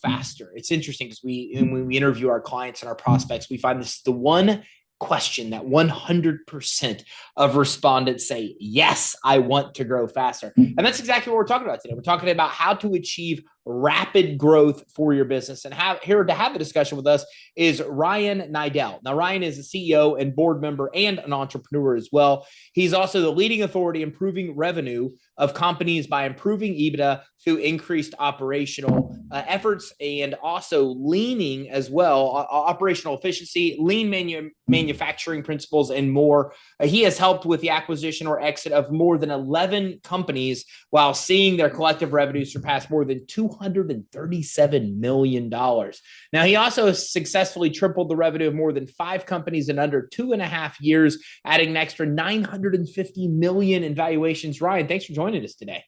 faster. It's interesting because when we interview our clients and our prospects, we find this is the one question that 100% of respondents say, yes, I want to grow faster. And that's exactly what we're talking about today. We're talking about how to achieve rapid growth for your business. And here to have the discussion with us is Ryan Niddel. Now, Ryan is a CEO and board member and an entrepreneur as well. He's also the leading authority improving revenue of companies by improving EBITDA through increased operational efforts and also leaning as well, operational efficiency, lean manufacturing principles, and more. He has helped with the acquisition or exit of more than 11 companies while seeing their collective revenue surpass more than $237 million. Now, he also successfully tripled the revenue of more than 5 companies in under 2.5 years, adding an extra $950 million in valuations. Ryan, thanks for joining us today.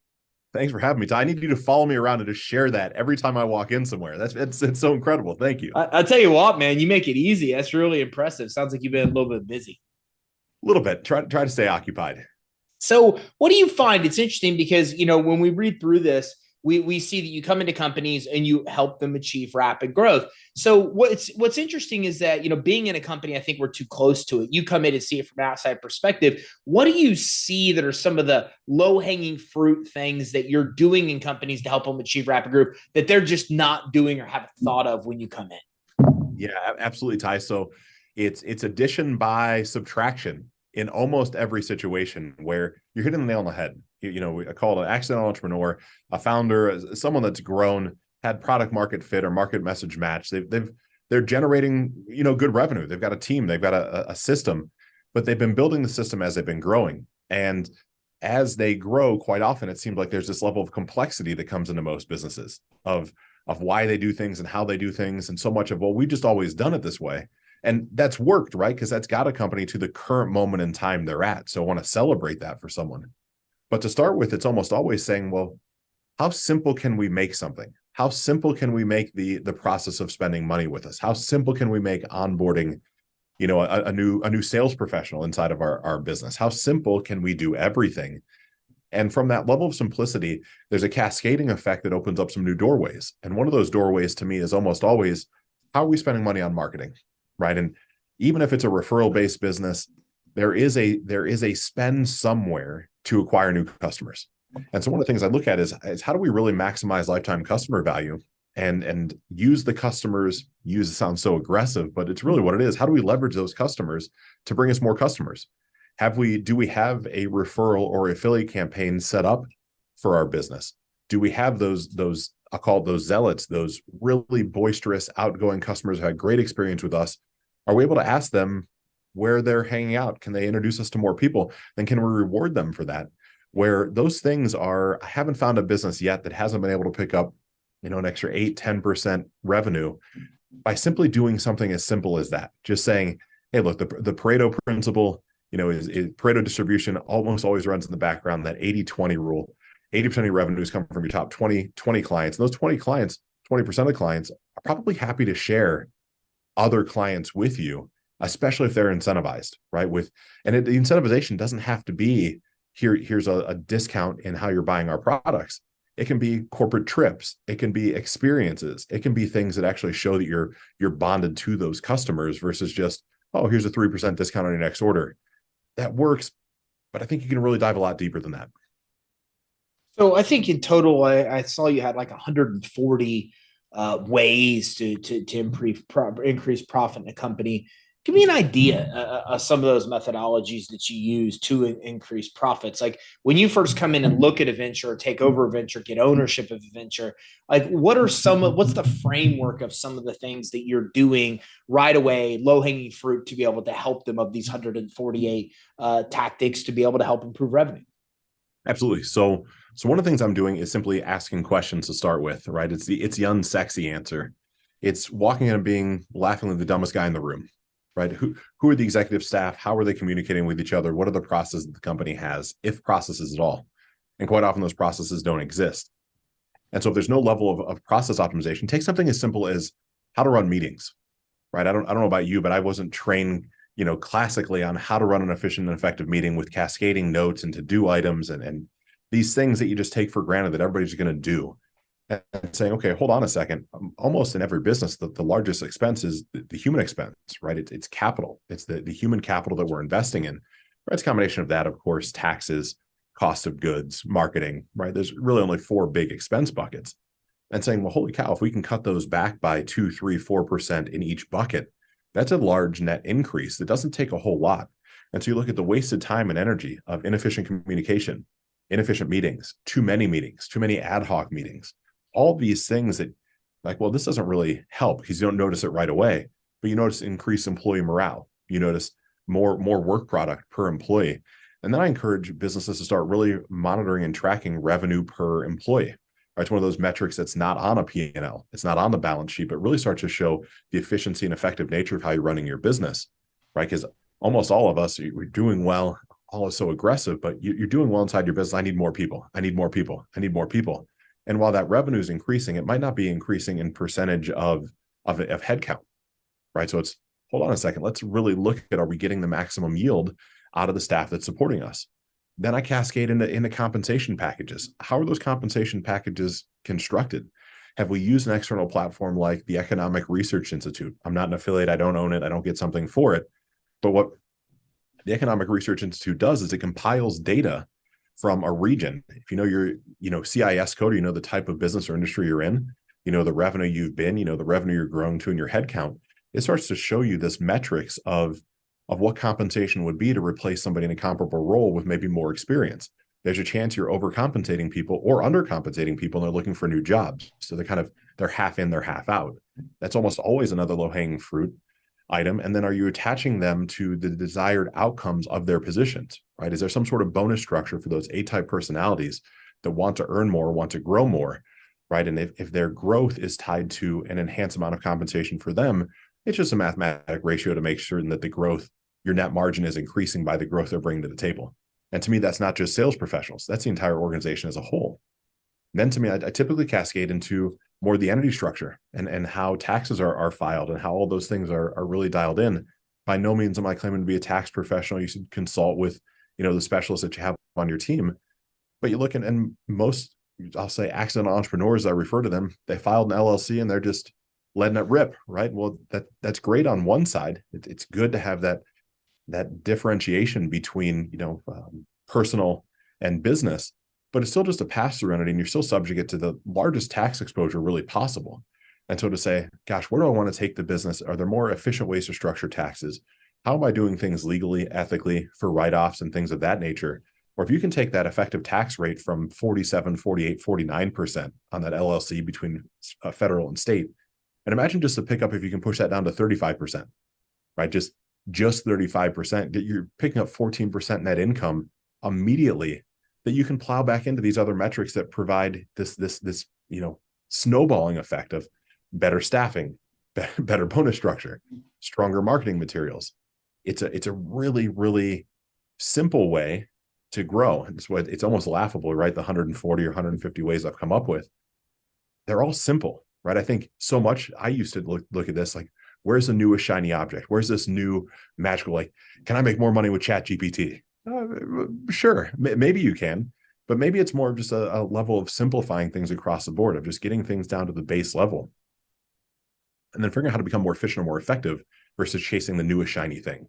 Thanks for having me, Ty. I need you to follow me around and just share that every time I walk in somewhere. It's so incredible. Thank you. I'll tell you what, man, you make it easy. That's really impressive. Sounds like you've been a little bit busy. A little bit. Try to stay occupied. So what do you find? It's interesting because, when we read through this, we see that you come into companies and you help them achieve rapid growth. So what's interesting is that, being in a company, I think we're too close to it. You come in and see it from an outside perspective. What do you see that are some of the low-hanging fruit things that you're doing in companies to help them achieve rapid growth that they're just not doing or haven't thought of when you come in? Yeah, absolutely, Ty. So it's addition by subtraction in almost every situation where you're hitting the nail on the head. I call it an accidental entrepreneur, a founder, someone that's grown, had product market fit or market message match. They're generating, good revenue. They've got a team, they've got a system, but they've been building the system as they've been growing. And as they grow, quite often, it seems like there's this level of complexity that comes into most businesses of why they do things and how they do things. And so much of, well, we've just always done it this way. And that's worked, right? Because that's got a company to the current moment in time they're at. So I want to celebrate that for someone. But to start with, it's almost always saying, well, how simple can we make something? How simple can we make the process of spending money with us? How simple can we make onboarding, a new sales professional inside of our business? How simple can we do everything? And from that level of simplicity, there's a cascading effect that opens up some new doorways. And one of those doorways to me is almost always, how are we spending money on marketing? Right. And even if it's a referral-based business, there is a spend somewhere to acquire new customers. And so one of the things I look at is how do we really maximize lifetime customer value and use the customers, sounds so aggressive, but it's really what it is. How do we leverage those customers to bring us more customers? Do we have a referral or affiliate campaign set up for our business? Do we have those I'll call it those zealots, those really boisterous, outgoing customers who had great experience with us? Are we able to ask them where they're hanging out? Can they introduce us to more people? Then can we reward them for that? Where those things are, I haven't found a business yet that hasn't been able to pick up, an extra 8-10% revenue by simply doing something as simple as that. Just saying, hey, look, the Pareto principle, is Pareto distribution almost always runs in the background, that 80-20 rule. 80% of your revenues come from your top 20 clients. And those 20 clients, 20% of clients are probably happy to share other clients with you, especially if they're incentivized, right? The incentivization doesn't have to be here's a discount in how you're buying our products. It can be corporate trips. It can be experiences. It can be things that actually show that you're bonded to those customers versus just, oh, here's a 3% discount on your next order. That works, but I think you can really dive a lot deeper than that. So I think in total, I saw you had like 140 ways to increase profit in a company. Give me an idea of some of those methodologies that you use to increase profits. Like when you first come in and look at a venture, or take over a venture, get ownership of a venture, like what's the framework of some of the things that you're doing right away, low hanging fruit, to be able to help them, of these 148 tactics to be able to help improve revenue? Absolutely. So one of the things I'm doing is simply asking questions to start with, right? It's the unsexy answer. It's walking in and being laughingly the dumbest guy in the room, right? Who are the executive staff? How are they communicating with each other? What are the processes that the company has, if processes at all? And quite often those processes don't exist. And so if there's no level of process optimization, take something as simple as how to run meetings, right? I don't know about you, but I wasn't trained, classically on how to run an efficient and effective meeting with cascading notes and to-do items and these things that you just take for granted that everybody's going to do. and saying, okay, hold on a second. Almost in every business, the largest expense is the human expense, right? It's capital. It's the human capital that we're investing in. Right? It's a combination of that, of course, taxes, cost of goods, marketing, right? There's really only four big expense buckets. And saying, well, holy cow, if we can cut those back by 2, 3, 4% in each bucket, that's a large net increase. That doesn't take a whole lot. And so you look at the wasted time and energy of inefficient communication, inefficient meetings, too many ad hoc meetings, all these things that, like, well, this doesn't really help because you don't notice it right away, but you notice increased employee morale. You notice more work product per employee. And then I encourage businesses to start really monitoring and tracking revenue per employee. Right? It's one of those metrics that's not on a P&L. It's not on the balance sheet, but really starts to show the efficiency and effective nature of how you're running your business, right? Because almost all of us, we're doing well, all is so aggressive, but you're doing well inside your business. I need more people. I need more people. I need more people. And while that revenue is increasing, it might not be increasing in percentage of headcount, right? So it's, hold on a second. Let's really look at, are we getting the maximum yield out of the staff that's supporting us? Then I cascade into compensation packages. How are those compensation packages constructed? Have we used an external platform like the Economic Research Institute? I'm not an affiliate. I don't own it. I don't get something for it. But what the Economic Research Institute does is it compiles data from a region. If you know your, CIS code, or you know the type of business or industry you're in, you know the revenue you've been, you know the revenue you're growing to in your headcount, it starts to show you this metrics of what compensation would be to replace somebody in a comparable role with maybe more experience. There's a chance you're overcompensating people or undercompensating people, and they're looking for new jobs. So they're half in, they're half out. That's almost always another low-hanging fruit item. And then are you attaching them to the desired outcomes of their positions, right? Is there some sort of bonus structure for those A-type personalities that want to earn more, want to grow more, right? And if their growth is tied to an enhanced amount of compensation for them, it's just a mathematic ratio to make sure that the growth, your net margin is increasing by the growth they're bringing to the table. And to me, that's not just sales professionals. That's the entire organization as a whole. And then to me, I typically cascade into more the entity structure and how taxes are filed and how all those things are really dialed in. By no means am I claiming to be a tax professional. You should consult with, the specialists that you have on your team. But you look at, and most, I'll say, accidental entrepreneurs, I refer to them, they filed an LLC and they're just letting it rip, right? Well, that's great on one side. It's good to have that differentiation between, personal and business, but it's still just a pass-through entity, and you're still subject to the largest tax exposure really possible. And so to say, gosh, where do I want to take the business? Are there more efficient ways to structure taxes? How am I doing things legally, ethically, for write-offs and things of that nature? Or if you can take that effective tax rate from 47, 48, 49% on that LLC between federal and state, and imagine just the pickup if you can push that down to 35%, right? Just 35%, you're picking up 14% net income immediately that you can plow back into these other metrics that provide this snowballing effect of better staffing, better bonus structure, stronger marketing materials. It's a really, really simple way to grow. It's almost laughable, right? The 140 or 150 ways I've come up with, they're all simple, right? I think so much, I used to look at this like, where's the newest shiny object? Where's this new magical, like, can I make more money with Chat GPT? Sure, maybe you can, but maybe it's more of just a level of simplifying things across the board, of just getting things down to the base level and then figuring out how to become more efficient or more effective versus chasing the newest shiny thing.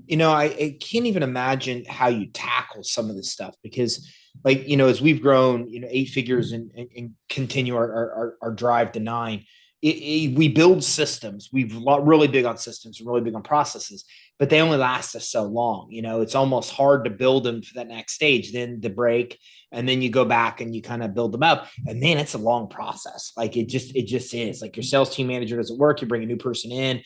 I can't even imagine how you tackle some of this stuff because, as we've grown, 8 figures and continue our drive to 9, we build systems. We've really big on systems, really big on processes, but they only last us so long. It's almost hard to build them for that next stage, then the break, and then you go back and you kind of build them up. And then it's a long process. Like it just is. Like your sales team manager doesn't work. You bring a new person in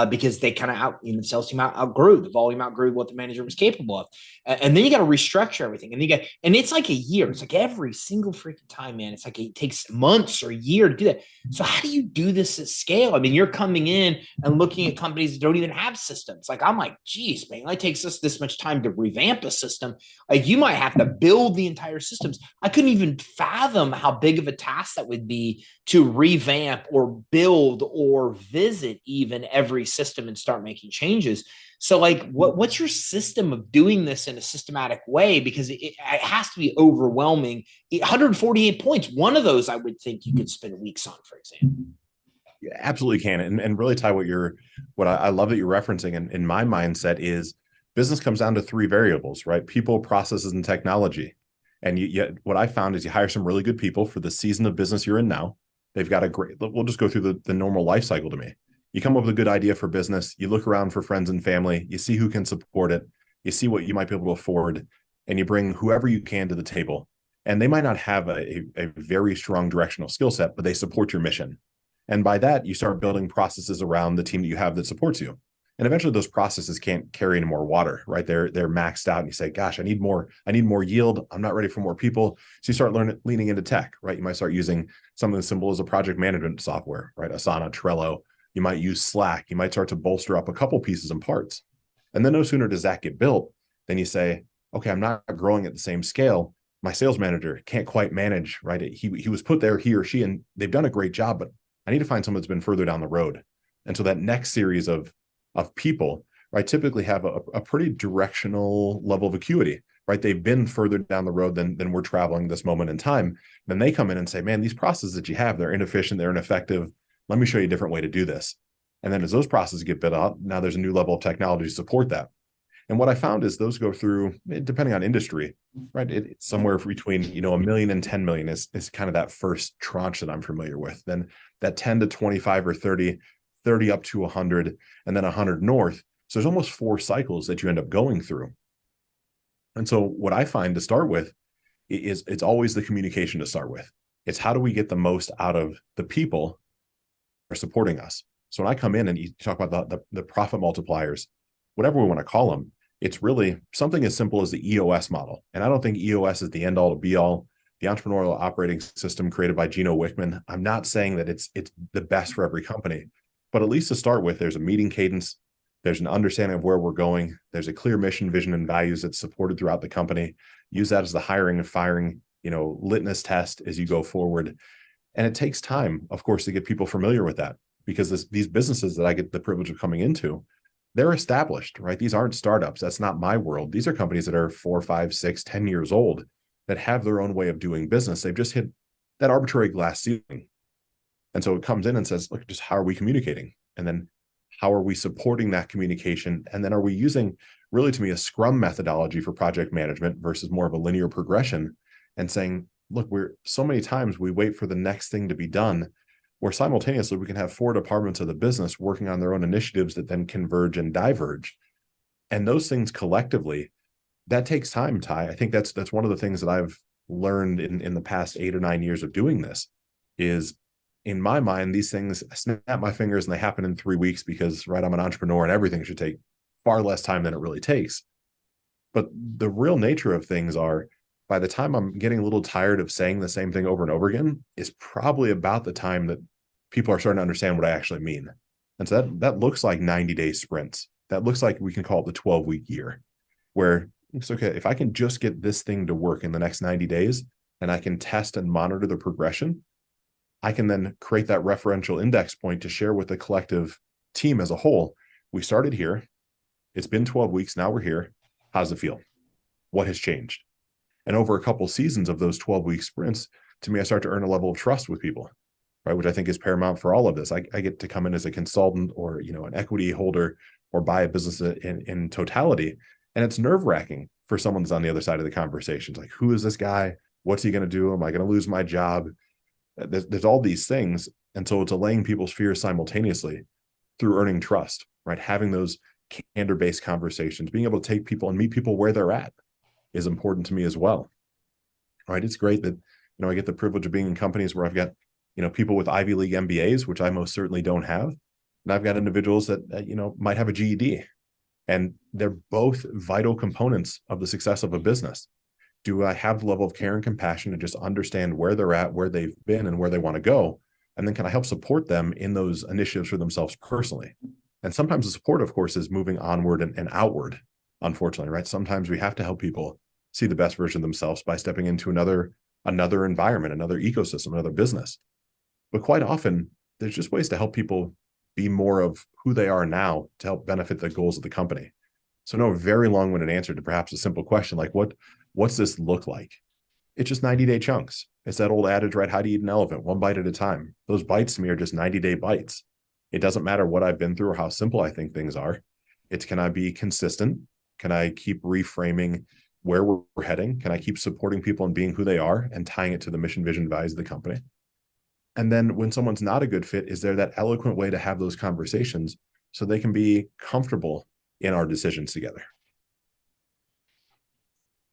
because they kind of the sales team outgrew the volume, outgrew what the manager was capable of. And then you got to restructure everything. And it's like a year. It's like every single freaking time, man. It's like it takes months or a year to do that. So how do you do this at scale? I mean, you're coming in and looking at companies that don't even have systems. Like I'm like, geez, man, it takes us this much time to revamp a system. Like you might have to build the entire systems. I couldn't even fathom how big of a task that would be to revamp or build or visit even every system and start making changes. So like what's your system of doing this in a systematic way? Because it has to be overwhelming. 148 points. One of those I would think you could spend weeks on, for example. Yeah, absolutely can. And really, Ty, what I love that you're referencing in my mindset is business comes down to three variables, right? People, processes, and technology. And what I found is you hire some really good people for the season of business you're in now. They've got a great, we'll just go through the normal life cycle to me. You come up with a good idea for business, you look around for friends and family, you see who can support it, you see what you might be able to afford, and you bring whoever you can to the table. And they might not have a very strong directional skill set, but they support your mission. And by that, you start building processes around the team that you have that supports you. And eventually those processes can't carry any more water, right? They're maxed out. And you say, gosh, I need more yield. I'm not ready for more people. So you start leaning into tech, right? You might start using something as simple as a project management software, right? Asana, Trello. You might use Slack. You might start to bolster up a couple pieces and parts. And then no sooner does that get built, then you say, okay, I'm not growing at the same scale. My sales manager can't quite manage, right? He was put there, he or she, and they've done a great job, but I need to find someone that's been further down the road. And so that next series of people, right, typically have a pretty directional level of acuity, right? They've been further down the road than we're traveling this moment in time. Then they come in and say, man, these processes that you have, they're inefficient, they're ineffective. Let me show you a different way to do this. And then as those processes get built out, now there's a new level of technology to support that. And what I found is those go through, depending on industry, right? It's somewhere between, $1 million and 10 million is kind of that first tranche that I'm familiar with. Then that 10 to 25 or 30 up to 100, and then 100 north. So there's almost 4 cycles that you end up going through. And so what I find to start with is it's always the communication to start with. It's how do we get the most out of the people who are supporting us? So when I come in and you talk about the profit multipliers, whatever we want to call them, it's really something as simple as the EOS model. And I don't think EOS is the end all to be all. The entrepreneurial operating system created by Gino Wickman. I'm not saying that it's the best for every company, but at least to start with, there's a meeting cadence. There's an understanding of where we're going. There's a clear mission, vision, and values that's supported throughout the company. Use that as the hiring and firing, litmus test as you go forward. And it takes time, of course, to get people familiar with that, because these businesses that I get the privilege of coming into, they're established, right? These aren't startups. That's not my world. These are companies that are 4, 5, 6, 10 years old that have their own way of doing business. They've just hit that arbitrary glass ceiling. And so it comes in and says, look, just how are we communicating? And then how are we supporting that communication? And then are we using, really to me, a Scrum methodology for project management versus more of a linear progression, and saying, look, so many times we wait for the next thing to be done, where simultaneously we can have 4 departments of the business working on their own initiatives that then converge and diverge. And those things collectively, that takes time, Ty. I think that's one of the things that I've learned in the past 8 or 9 years of doing this is, in my mind, these things, I snap my fingers and they happen in 3 weeks because, right, I'm an entrepreneur and everything should take far less time than it really takes. But the real nature of things are, by the time I'm getting a little tired of saying the same thing over and over again, is probably about the time that people are starting to understand what I actually mean. And so that looks like 90-day sprints. That looks like we can call it the 12-week year, where it's okay, if I can just get this thing to work in the next 90 days and I can test and monitor the progression, I can then create that referential index point to share with the collective team as a whole. We started here. It's been 12 weeks. Now we're here. How does it feel? What has changed? And over a couple of seasons of those 12-week sprints, to me, I start to earn a level of trust with people, right? Which I think is paramount for all of this. I get to come in as a consultant or, an equity holder or buy a business in totality. And it's nerve-wracking for someone that's on the other side of the conversation. It's like, who is this guy? What's he going to do? Am I going to lose my job? There's all these things. And so it's allaying people's fears simultaneously through earning trust, right? Having those candor-based conversations, being able to take people and meet people where they're at is important to me as well, right? It's great that, I get the privilege of being in companies where I've got, people with Ivy League MBAs, which I most certainly don't have. And I've got individuals that, might have a GED, and they're both vital components of the success of a business. Do I have the level of care and compassion to just understand where they're at, where they've been, and where they want to go? And then can I help support them in those initiatives for themselves personally? And sometimes the support, of course, is moving onward and outward, unfortunately, right? Sometimes we have to help people see the best version of themselves by stepping into another environment, another ecosystem, another business. But quite often, there's just ways to help people be more of who they are now to help benefit the goals of the company. So no very long-winded answer to perhaps a simple question like what's this look like? It's just 90-day chunks. It's that old adage, right? How do you eat an elephant? One bite at a time. Those bites to me are just 90-day bites. It doesn't matter what I've been through or how simple I think things are. It's, can I be consistent? Can I keep reframing where we're heading? Can I keep supporting people and being who they are and tying it to the mission, vision, values of the company? And then when someone's not a good fit, is there that eloquent way to have those conversations so they can be comfortable in our decisions together?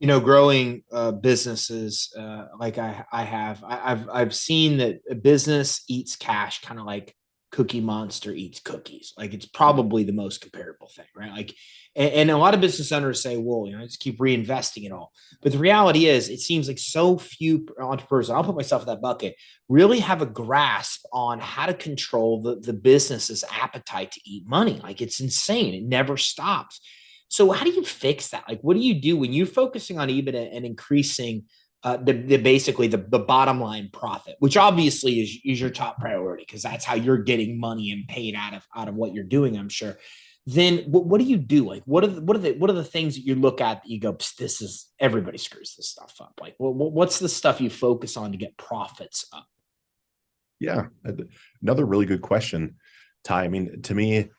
Growing businesses like I've seen that a business eats cash kind of like Cookie Monster eats cookies. Like it's probably the most comparable thing, right? Like, and a lot of business owners say, well, just keep reinvesting it all. But the reality is, it seems like so few entrepreneurs, and I'll put myself in that bucket, really have a grasp on how to control the business's appetite to eat money. Like it's insane. It never stops. So how do you fix that? Like, what do you do when you're focusing on EBITDA and increasing basically the bottom line profit, which obviously is your top priority because that's how you're getting money and paid out of what you're doing, I'm sure. Then what do you do? Like, what are the things that you look at that you go, this is, everybody screws this stuff up. Like, what's the stuff you focus on to get profits up? Yeah, another really good question, Ty. I mean, to me,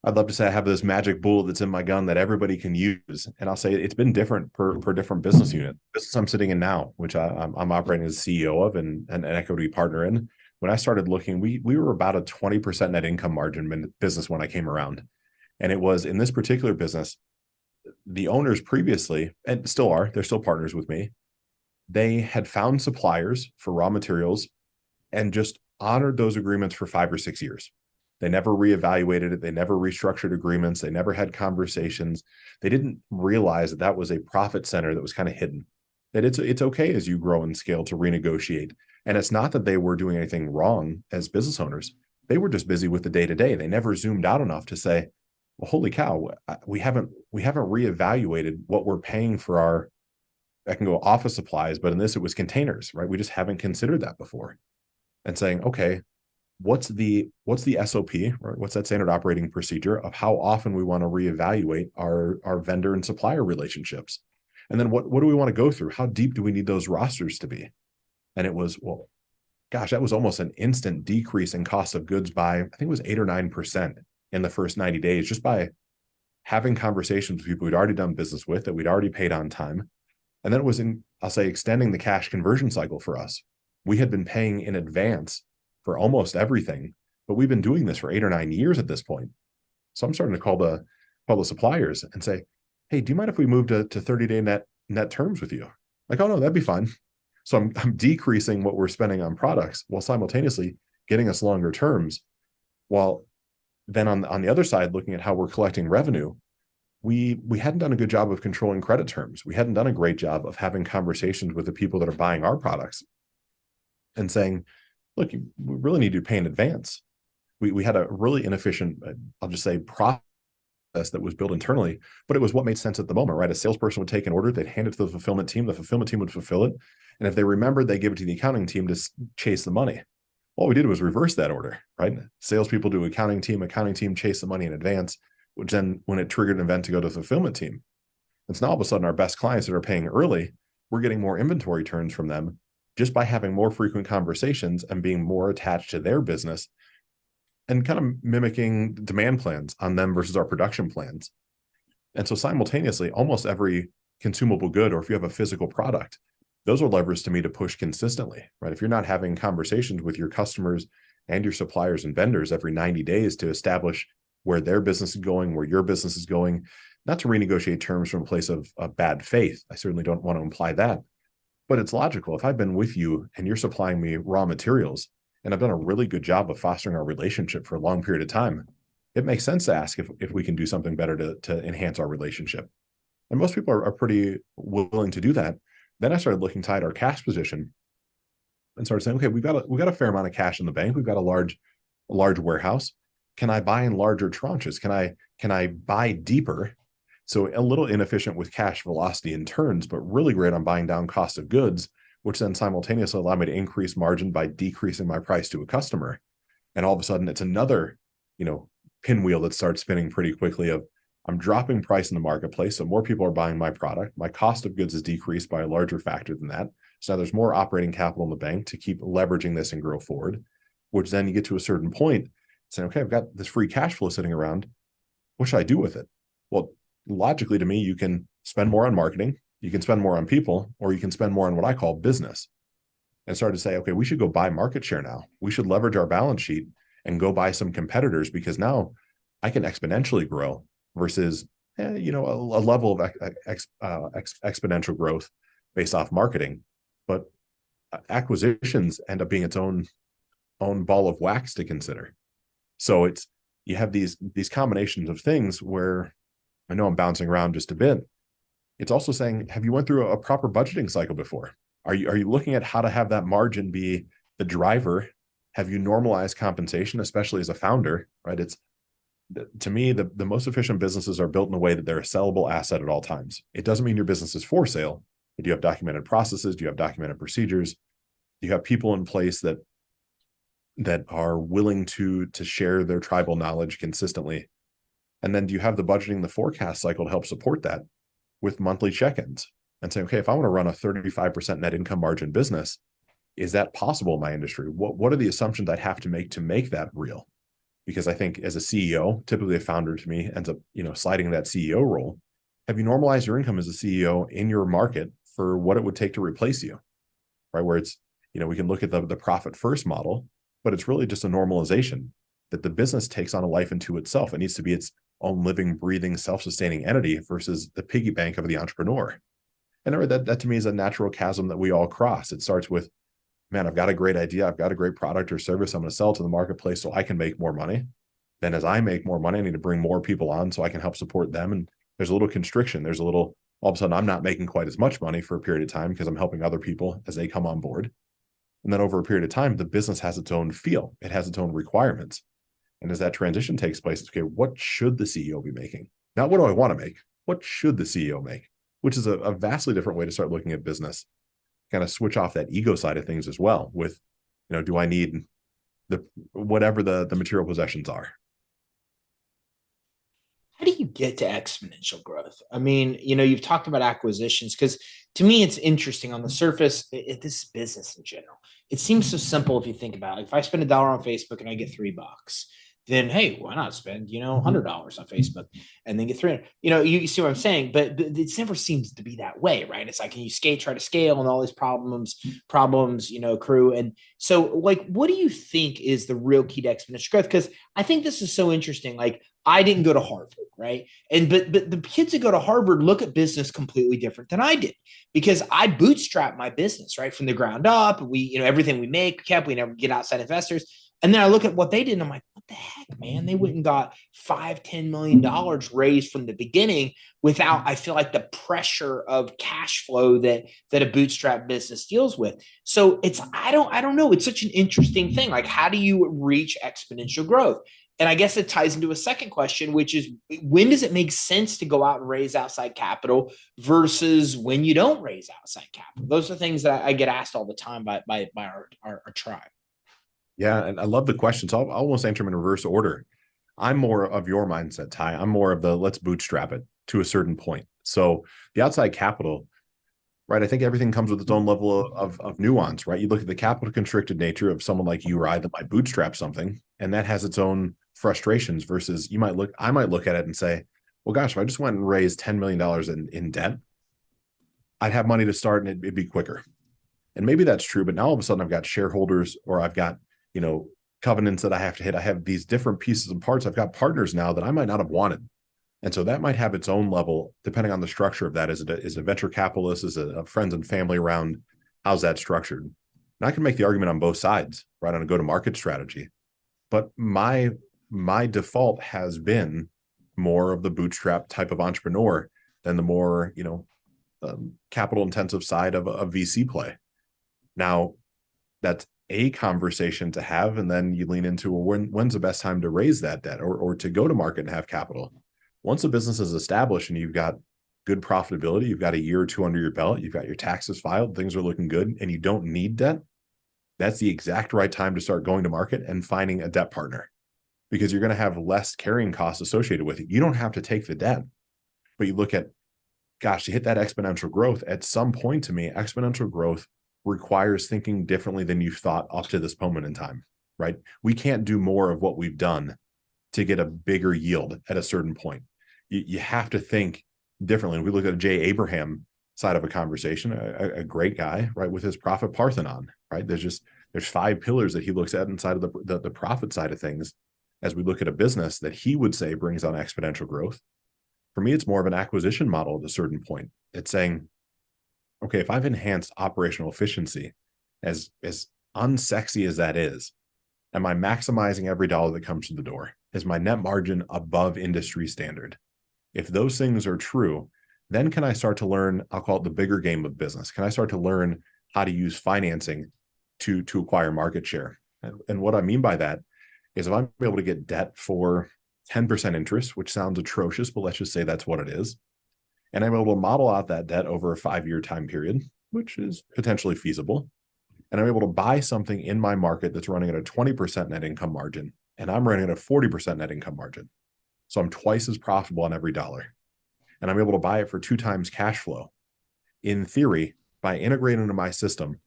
I'd love to say I have this magic bullet that's in my gun that everybody can use. And I'll say it's been different per different business unit. Business I'm sitting in now, which I'm operating as CEO of and an equity partner in. When I started looking, we were about a 20% net income margin business when I came around. And it was in this particular business, the owners previously, and still are, they're still partners with me. They had found suppliers for raw materials and just honored those agreements for 5 or 6 years. They never reevaluated it. They never restructured agreements. They never had conversations. They didn't realize that that was a profit center that was kind of hidden, that it's okay as you grow and scale to renegotiate. And it's not that they were doing anything wrong as business owners. They were just busy with the day-to-day. They never zoomed out enough to say, well, holy cow, we haven't reevaluated what we're paying for our, I can go office supplies, but in this, it was containers, right? We just haven't considered that before. And saying, okay, what's the SOP, right? What's that standard operating procedure of how often we want to reevaluate our vendor and supplier relationships? And then what do we want to go through? How deep do we need those rosters to be? And it was, well, gosh, that was almost an instant decrease in cost of goods by, I think it was 8 or 9% in the first 90 days, just by having conversations with people we'd already done business with, that we'd already paid on time. And then it was I'll say, extending the cash conversion cycle for us. We had been paying in advance for almost everything, but we've been doing this for 8 or 9 years at this point. So I'm starting to call the suppliers and say, hey, do you mind if we move to 30-day net terms with you? Like, oh no, that'd be fine. So I'm decreasing what we're spending on products while simultaneously getting us longer terms. While then on the other side, looking at how we're collecting revenue, we hadn't done a good job of controlling credit terms. We hadn't done a great job of having conversations with the people that are buying our products and saying, look, we really need to pay in advance. We had a really inefficient, I'll just say, process that was built internally, but it was what made sense at the moment, right? A salesperson would take an order, they'd hand it to the fulfillment team would fulfill it. And if they remembered, they give it to the accounting team to chase the money. All we did was reverse that order, right? Salespeople do accounting team chase the money in advance, which then when it triggered an event to go to the fulfillment team. It's now all of a sudden our best clients that are paying early, we're getting more inventory turns from them just by having more frequent conversations and being more attached to their business and kind of mimicking demand plans on them versus our production plans. And so simultaneously, almost every consumable good, or if you have a physical product, those are levers to me to push consistently, right? If you're not having conversations with your customers and your suppliers and vendors every 90 days to establish where their business is going, where your business is going, not to renegotiate terms from a place of bad faith. I certainly don't want to imply that, but it's logical. If I've been with you and you're supplying me raw materials and I've done a really good job of fostering our relationship for a long period of time, it makes sense to ask if we can do something better to enhance our relationship. And most people are pretty willing to do that. Then I started looking at our cash position and started saying, okay, we've got a fair amount of cash in the bank. We've got a large warehouse. can I buy in larger tranches? Can I buy deeper? So a little inefficient with cash velocity and turns, but really great on buying down cost of goods, which then simultaneously allow me to increase margin by decreasing my price to a customer. And all of a sudden it's another, pinwheel that starts spinning pretty quickly of I'm dropping price in the marketplace. So more people are buying my product. My cost of goods is decreased by a larger factor than that. So now there's more operating capital in the bank to keep leveraging this and grow forward, which then you get to a certain point saying, okay, I've got this free cash flow sitting around. What should I do with it? Well, logically to me, you can spend more on marketing, you can spend more on people, or you can spend more on what I call business. And start to say, okay, we should go buy market share now. We should leverage our balance sheet and go buy some competitors because now I can exponentially grow versus, a level of exponential growth based off marketing. But acquisitions end up being its own ball of wax to consider. So you have these combinations of things where I know I'm bouncing around just a bit. It's also saying, have you went through a proper budgeting cycle before? Are you looking at how to have that margin be the driver? Have you normalized compensation, especially as a founder, right? To me, the most efficient businesses are built in a way that they're a sellable asset at all times. It doesn't mean your business is for sale, but do you have documented processes? Do you have documented procedures? Do you have people in place that are willing to share their tribal knowledge consistently? And then do you have the budgeting, the forecast cycle to help support that with monthly check-ins and say, okay, if I want to run a 35% net income margin business, is that possible in my industry? What are the assumptions I'd have to make that real? Because I think as a CEO, typically a founder to me ends up, sliding that CEO role. Have you normalized your income as a CEO in your market for what it would take to replace you, right? Where it's, we can look at the profit first model, but it's really just a normalization that the business takes on a life into itself. It needs to be its own living, breathing, self-sustaining entity versus the piggy bank of the entrepreneur. And that to me is a natural chasm that we all cross. It starts with, man, I've got a great idea. I've got a great product or service. I'm going to sell it to the marketplace so I can make more money. Then as I make more money, I need to bring more people on so I can help support them. And there's a little constriction. There's a little, all of a sudden, I'm not making quite as much money for a period of time because I'm helping other people as they come on board. And then over a period of time, the business has its own feel. It has its own requirements. And as that transition takes place, it's, okay, what should the CEO be making? Not what do I want to make? What should the CEO make? Which is a vastly different way to start looking at business. Kind of switch off that ego side of things as well with, do I need whatever the material possessions are? How do you get to exponential growth? I mean, you've talked about acquisitions because to me, it's interesting on the surface. This business in general, it seems so simple if you think about it. If I spend $1 on Facebook and I get $3, then hey, why not spend $100 on Facebook and then get 300? You see what I'm saying? But it never seems to be that way, right? It's like, can you try to scale, and all these problems, accrue. And so, like, what do you think is the real key to exponential growth? Because I think this is so interesting. Like, I didn't go to Harvard, right? But the kids that go to Harvard look at business completely different than I did, because I bootstrapped my business right from the ground up. We, everything we make, we never get outside investors. And then I look at what they did and I'm like, what the heck, man? They went and got $5-10 million raised from the beginning without, I feel like, the pressure of cash flow that a bootstrap business deals with. So I don't know. It's such an interesting thing. Like, how do you reach exponential growth? And I guess it ties into a second question, which is, when does it make sense to go out and raise outside capital versus when you don't raise outside capital? Those are things that I get asked all the time by our tribe. Yeah, and I love the question. So I'll almost answer them in reverse order. I'm more of your mindset, Ty. I'm more of the let's bootstrap it to a certain point. So the outside capital, right? I think everything comes with its own level of nuance, right? You look at the capital constricted nature of someone like you or I that might bootstrap something, and that has its own frustrations versus I might look at it and say, well, gosh, if I just went and raised $10 million in debt, I'd have money to start and it'd be quicker. And maybe that's true, but now all of a sudden I've got shareholders, or I've got, covenants that I have to hit. I have these different pieces and parts. I've got partners now that I might not have wanted. And so that might have its own level, depending on the structure of that. Is it a venture capitalist? Is it a friends and family around? How's that structured? And I can make the argument on both sides, right, on a go-to-market strategy. But my default has been more of the bootstrap type of entrepreneur than the more, capital intensive side of a VC play. Now, that's a conversation to have, and then you lean into, well, when's the best time to raise that debt or to go to market and have capital. Once a business is established and you've got good profitability, you've got a year or two under your belt, you've got your taxes filed, things are looking good, and you don't need debt, that's the exact right time to start going to market and finding a debt partner, because you're going to have less carrying costs associated with it. You don't have to take the debt, but you look at, gosh, to hit that exponential growth, at some point, to me, exponential growth requires thinking differently than you've thought up to this moment in time, right? We can't do more of what we've done to get a bigger yield at a certain point. You have to think differently. We look at a Jay Abraham side of a conversation, a great guy, right, with his profit Parthenon, right? There's 5 pillars that he looks at inside of the profit side of things. As we look at a business that he would say brings on exponential growth, for me, it's more of an acquisition model at a certain point. It's saying, okay, if I've enhanced operational efficiency, as unsexy as that is, am I maximizing every dollar that comes to the door? Is my net margin above industry standard? If those things are true, then can I start to learn, I'll call it the bigger game of business? Can I start to learn how to use financing to acquire market share? And what I mean by that is, if I'm able to get debt for 10% interest, which sounds atrocious, but let's just say that's what it is, and I'm able to model out that debt over a 5-year time period, which is potentially feasible, and I'm able to buy something in my market that's running at a 20% net income margin, and I'm running at a 40% net income margin. So I'm twice as profitable on every dollar. And I'm able to buy it for 2 times cash flow. In theory, by integrating into my system,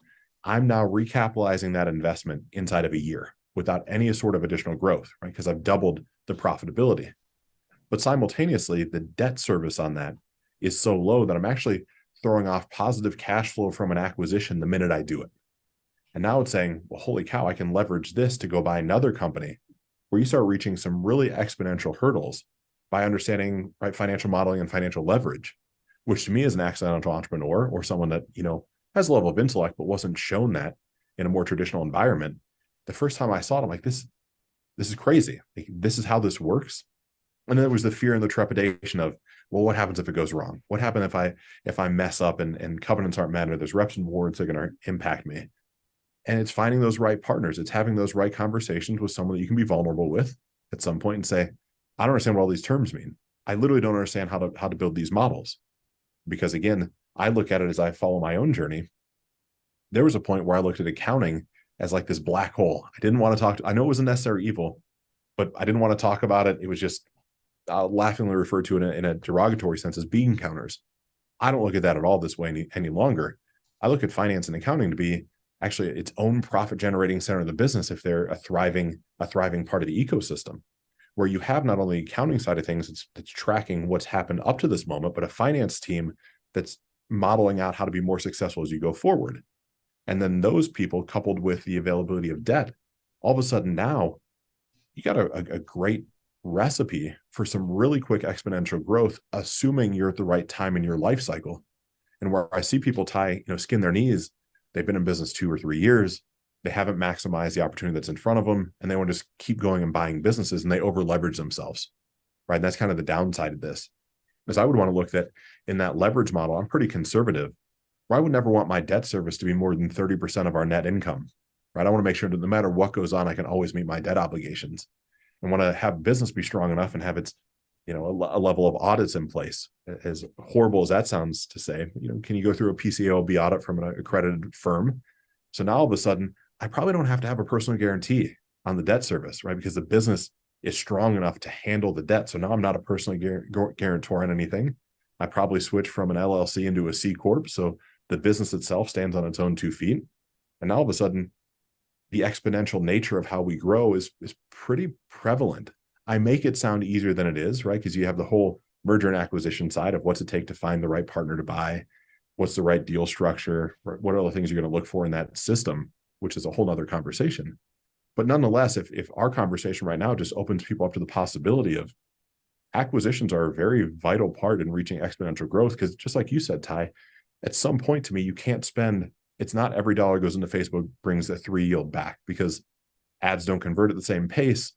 I'm now recapitalizing that investment inside of a year without any sort of additional growth, right? Because I've doubled the profitability. But simultaneously, the debt service on that is so low that I'm actually throwing off positive cash flow from an acquisition the minute I do it. And now it's saying, well, holy cow, I can leverage this to go buy another company, where you start reaching some really exponential hurdles by understanding, right, financial modeling and financial leverage, which to me as an accidental entrepreneur or someone that, has a level of intellect, but wasn't shown that in a more traditional environment. The first time I saw it, I'm like, this is crazy. Like, this is how this works. And then there was the fear and the trepidation of, well, what happens if it goes wrong? What happens if I mess up and covenants aren't met, or there's reps and warrants that are going to impact me? And it's finding those right partners. It's having those right conversations with someone that you can be vulnerable with at some point and say, I don't understand what all these terms mean. I literally don't understand how to build these models. Because again, I look at it as I follow my own journey. There was a point where I looked at accounting as like this black hole. I didn't want to talk I know it was a necessary evil, but I didn't want to talk about it. It was just laughingly referred to in a derogatory sense as bean counters. I don't look at that at all this way any longer. I look at finance and accounting to be actually its own profit generating center of the business if they're a thriving part of the ecosystem, where you have not only the accounting side of things that's tracking what's happened up to this moment, but a finance team that's modeling out how to be more successful as you go forward. And then those people, coupled with the availability of debt, all of a sudden now you got a great recipe for some really quick exponential growth, assuming you're at the right time in your life cycle. And where I see people skin their knees, they've been in business 2 or 3 years, they haven't maximized the opportunity that's in front of them, and they want to just keep going and buying businesses, and they over leverage themselves, right? And that's kind of the downside of this. Because I would want to look at in that leverage model, I'm pretty conservative, where I would never want my debt service to be more than 30% of our net income, right? I want to make sure that no matter what goes on, I can always meet my debt obligations. I want to have business be strong enough and have its, a level of audits in place. As horrible as that sounds to say, can you go through a PCAOB audit from an accredited firm? So now all of a sudden, I probably don't have to have a personal guarantee on the debt service, right? Because the business is strong enough to handle the debt. So now I'm not a personal guarantor on anything. I probably switch from an LLC into a C Corp. So the business itself stands on its own 2 feet. And now all of a sudden, the exponential nature of how we grow is pretty prevalent. I make it sound easier than it is, right? Because you have the whole merger and acquisition side of what's it take to find the right partner to buy, what's the right deal structure, what are the things you're going to look for in that system, which is a whole nother conversation. But nonetheless, if our conversation right now just opens people up to the possibility of acquisitions are a very vital part in reaching exponential growth, because just like you said, Ty, at some point to me, you can't spend, it's not every dollar goes into Facebook brings a 3 yield back, because ads don't convert at the same pace.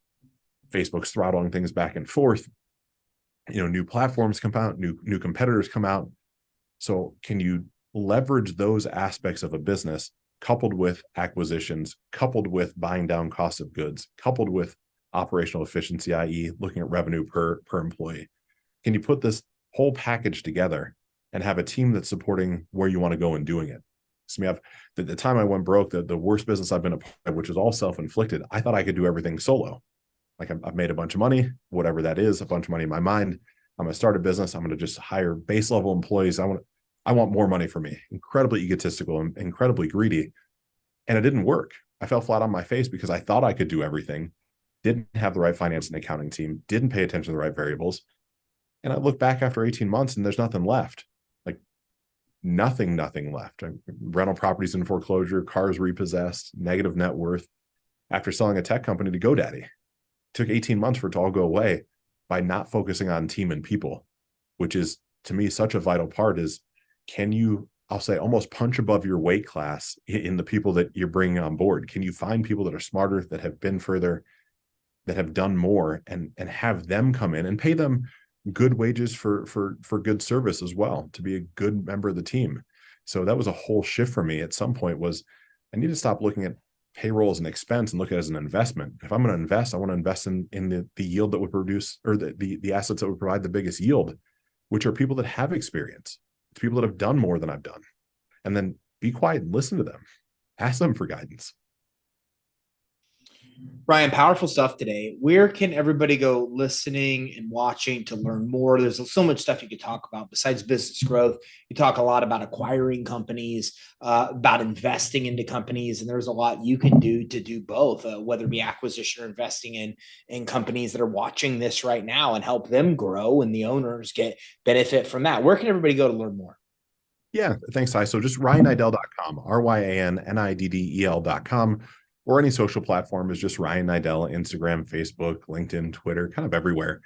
Facebook's throttling things back and forth. New platforms come out, new competitors come out. So can you leverage those aspects of a business coupled with acquisitions, coupled with buying down cost of goods, coupled with operational efficiency, i.e. looking at revenue per employee. Can you put this whole package together and have a team that's supporting where you want to go and doing it? So we have the time I went broke, the worst business I've been a part of, which was all self-inflicted. I thought I could do everything solo. Like I've made a bunch of money, whatever that is, a bunch of money in my mind. I'm going to start a business. I'm going to just hire base level employees. I want more money for me. Incredibly egotistical and incredibly greedy. And it didn't work. I fell flat on my face because I thought I could do everything, didn't have the right finance and accounting team, didn't pay attention to the right variables. And I look back after 18 months and there's nothing left. Like nothing left. Rental properties in foreclosure, cars repossessed, negative net worth. After selling a tech company to GoDaddy, it took 18 months for it to all go away by not focusing on team and people, which is to me such a vital part. Is can you, I'll say, almost punch above your weight class in the people that you're bringing on board? Can you find people that are smarter, that have been further, that have done more, and have them come in and pay them good wages for good service as well, to be a good member of the team? So that was a whole shift for me at some point. Was I need to stop looking at payroll as an expense and look at it as an investment. If I'm going to invest, I want to invest in the yield that would produce, or the assets that would provide the biggest yield, which are people that have experience. It's people that have done more than I've done. And then be quiet and listen to them. Ask them for guidance. Ryan, powerful stuff today. Where can everybody go listening and watching to learn more? There's so much stuff you could talk about besides business growth. You talk a lot about acquiring companies, about investing into companies, and there's a lot you can do to do both, whether it be acquisition or investing in companies that are watching this right now, and help them grow and the owners get benefit from that. Where can everybody go to learn more? Yeah, thanks, Ty. So just RyanNiddel.com, RyanNiddel.com, or any social platform is just Ryan Niddel, Instagram, Facebook, LinkedIn, Twitter, kind of everywhere.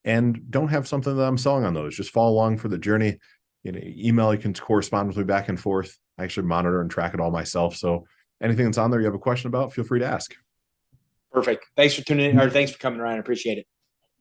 And don't have something that I'm selling on those. Just follow along for the journey. Email, you can correspond with me back and forth. I actually monitor and track it all myself. So anything that's on there you have a question about, feel free to ask. Perfect. Thanks for tuning in, or thanks for coming, Ryan. I appreciate it.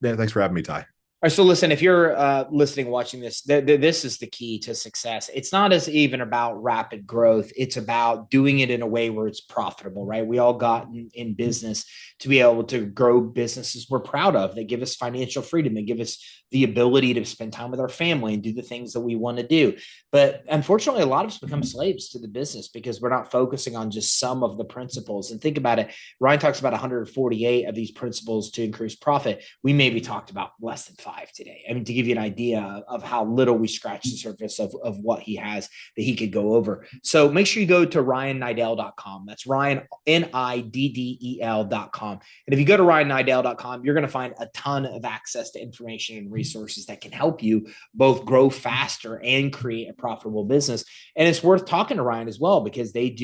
Yeah, thanks for having me, Ty. All right, so listen, if you're listening, watching this, this is the key to success. It's not as even about rapid growth. It's about doing it in a way where it's profitable, right? We all got in business to be able to grow businesses we're proud of, that give us financial freedom, that give us the ability to spend time with our family and do the things that we want to do. But unfortunately, a lot of us become slaves to the business because we're not focusing on just some of the principles. And think about it. Ryan talks about 148 of these principles to increase profit. We maybe talked about less than 5 today. I mean, to give you an idea of how little we scratch the surface of what he has that he could go over. So make sure you go to RyanNiddel.com. That's Ryan, Niddel.com. And if you go to RyanNiddel.com, you're going to find a ton of access to information and resources that can help you both grow faster and create a profitable business. And it's worth talking to Ryan as well, because they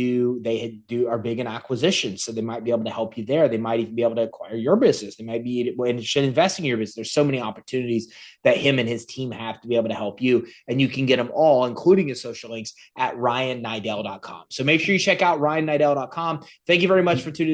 are big in acquisitions. So they might be able to help you there. They might even be able to acquire your business. They might be interested in investing in your business. There's so many opportunities that him and his team have to be able to help you. And you can get them all, including his social links, at RyanNiddel.com. So make sure you check out RyanNiddel.com. Thank you very much for tuning in.